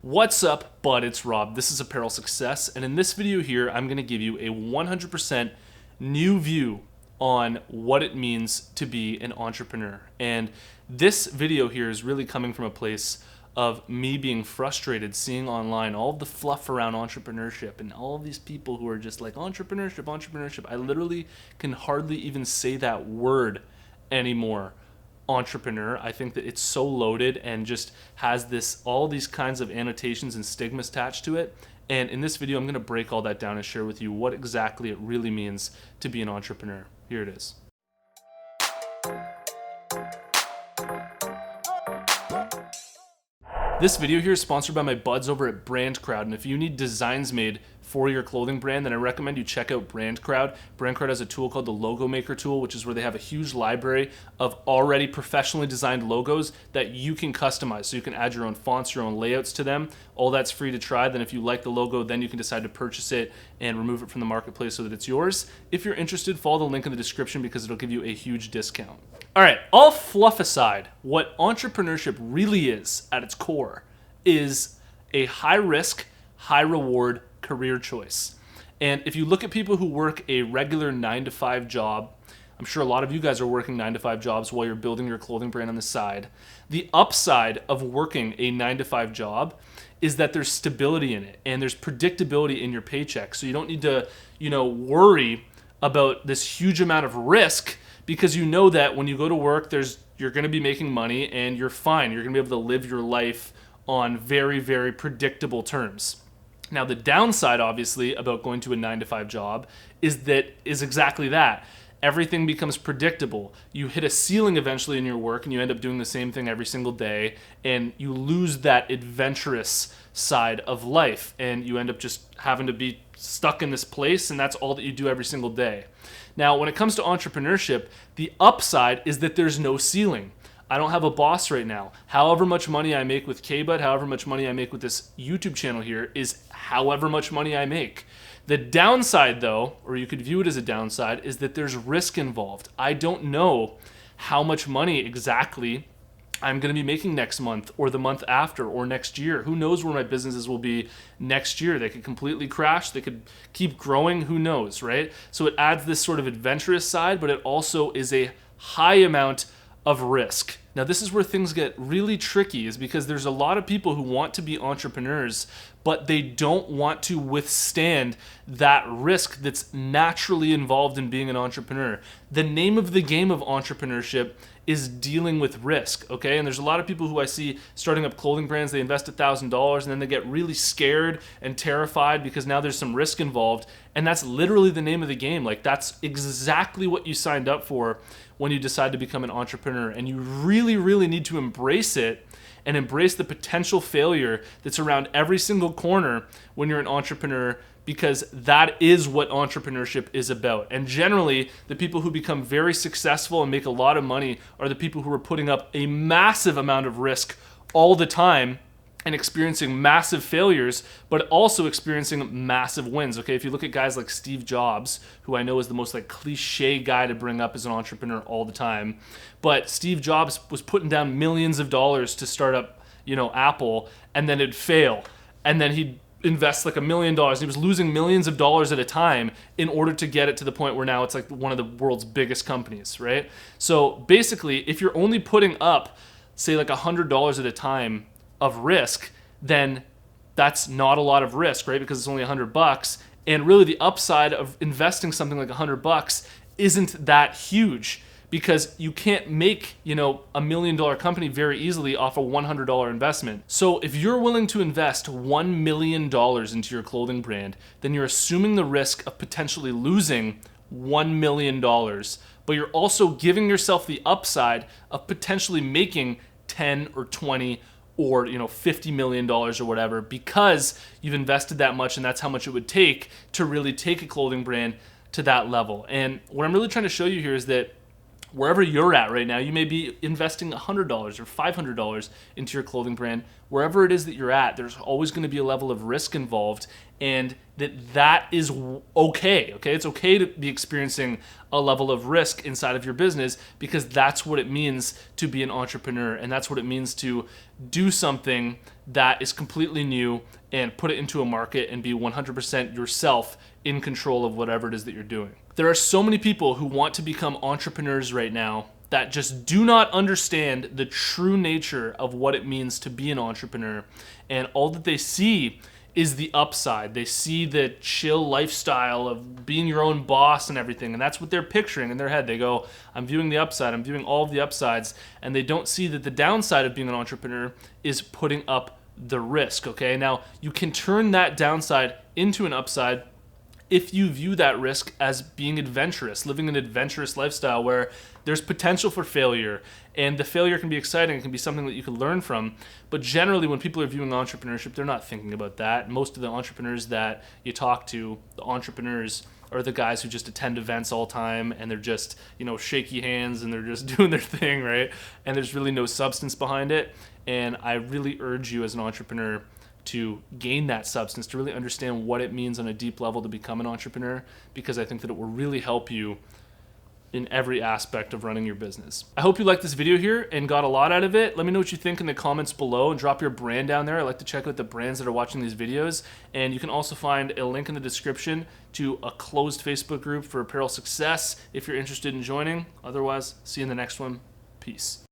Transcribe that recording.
What's up, bud? It's Rob. This is Apparel Success, and in this video here, I'm going to give you a 100% new view on what it means to be an entrepreneur. And this video here is really coming from a place of me being frustrated seeing online all of the fluff around entrepreneurship and all of these people who are just like entrepreneurship. I literally can hardly even say that word anymore. Entrepreneur. I think that it's so loaded and just has all these kinds of annotations and stigmas attached to it. And in this video, I'm going to break all that down and share with you what exactly it really means to be an entrepreneur. Here it is. This video here is sponsored by my buds over at BrandCrowd, and if you need designs made for your clothing brand, then I recommend you check out BrandCrowd. BrandCrowd has a tool called the Logo Maker tool, which is where they have a huge library of already professionally designed logos that you can customize. So you can add your own fonts, your own layouts to them. All that's free to try. Then if you like the logo, then you can decide to purchase it and remove it from the marketplace so that it's yours. If you're interested, follow the link in the description because it'll give you a huge discount. All right, all fluff aside, what entrepreneurship really is at its core is a high risk, high reward career choice. And if you look at people who work a regular 9-to-5 job, I'm sure a lot of you guys are working 9-to-5 jobs while you're building your clothing brand on the side. The upside of working a 9-to-5 job is that there's stability in it and there's predictability in your paycheck. So you don't need to, worry about this huge amount of risk because you know that when you go to work, you're going to be making money and you're fine. You're going to be able to live your life on very, very predictable terms. Now, the downside, obviously, about going to a 9-to-5 job is exactly that. Everything becomes predictable. You hit a ceiling eventually in your work and you end up doing the same thing every single day, and you lose that adventurous side of life, and you end up just having to be stuck in this place, and that's all that you do every single day. Now, when it comes to entrepreneurship, the upside is that there's no ceiling. I don't have a boss right now. However much money I make with K-Bud, however much money I make with this YouTube channel here is however much money I make. The downside though, or you could view it as a downside, is that there's risk involved. I don't know how much money exactly I'm going to be making next month or the month after or next year. Who knows where my businesses will be next year? They could completely crash. They could keep growing. Who knows, right? So it adds this sort of adventurous side, but it also is a high amount of risk. Now, this is where things get really tricky, is because there's a lot of people who want to be entrepreneurs, but they don't want to withstand that risk that's naturally involved in being an entrepreneur. The name of the game of entrepreneurship is dealing with risk, okay? And there's a lot of people who I see starting up clothing brands, they invest $1,000 and then they get really scared and terrified because now there's some risk involved, and that's literally the name of the game. Like, that's exactly what you signed up for when you decide to become an entrepreneur, and you really, really need to embrace it and embrace the potential failure that's around every single corner when you're an entrepreneur, because that is what entrepreneurship is about. And generally, the people who become very successful and make a lot of money are the people who are putting up a massive amount of risk all the time and experiencing massive failures, but also experiencing massive wins. Okay, if you look at guys like Steve Jobs, who I know is the most cliche guy to bring up as an entrepreneur all the time, but Steve Jobs was putting down millions of dollars to start up, Apple, and then it'd fail, and then he'd invest $1 million. He was losing millions of dollars at a time in order to get it to the point where now it's one of the world's biggest companies, right? So basically, if you're only putting up, say, $100 at a time of risk, then that's not a lot of risk, right? Because it's only $100, and really the upside of investing something like $100 isn't that huge, because you can't make, a $1 million company very easily off a $100 investment. So if you're willing to invest $1 million into your clothing brand, then you're assuming the risk of potentially losing $1 million, but you're also giving yourself the upside of potentially making 10 or 20 or $50 million or whatever, because you've invested that much, and that's how much it would take to really take a clothing brand to that level. And what I'm really trying to show you here is that wherever you're at right now, you may be investing $100 or $500 into your clothing brand. wherever it is that you're at, there's always going to be a level of risk involved, and that is okay. It's okay to be experiencing a level of risk inside of your business, because that's what it means to be an entrepreneur, and that's what it means to do something that is completely new and put it into a market and be 100% yourself in control of whatever it is that you're doing. There are so many people who want to become entrepreneurs right now that just do not understand the true nature of what it means to be an entrepreneur, and all that they see is the upside. They see the chill lifestyle of being your own boss and everything, and that's what they're picturing in their head. They go, I'm viewing the upside, I'm viewing all of the upsides, and they don't see that the downside of being an entrepreneur is putting up the risk, okay? Now, you can turn that downside into an upside if you view that risk as being adventurous, living an adventurous lifestyle where there's potential for failure, and the failure can be exciting, it can be something that you can learn from. But generally, when people are viewing entrepreneurship, they're not thinking about that. Most of the entrepreneurs that you talk to, the entrepreneurs are the guys who just attend events all the time, and they're just, shaky hands, and they're just doing their thing, right? And there's really no substance behind it. And I really urge you as an entrepreneur to gain that substance, to really understand what it means on a deep level to become an entrepreneur, because I think that it will really help you in every aspect of running your business. I hope you liked this video here and got a lot out of it. Let me know what you think in the comments below, and drop your brand down there. I like to check out the brands that are watching these videos. And you can also find a link in the description to a closed Facebook group for apparel success if you're interested in joining. Otherwise, see you in the next one. Peace.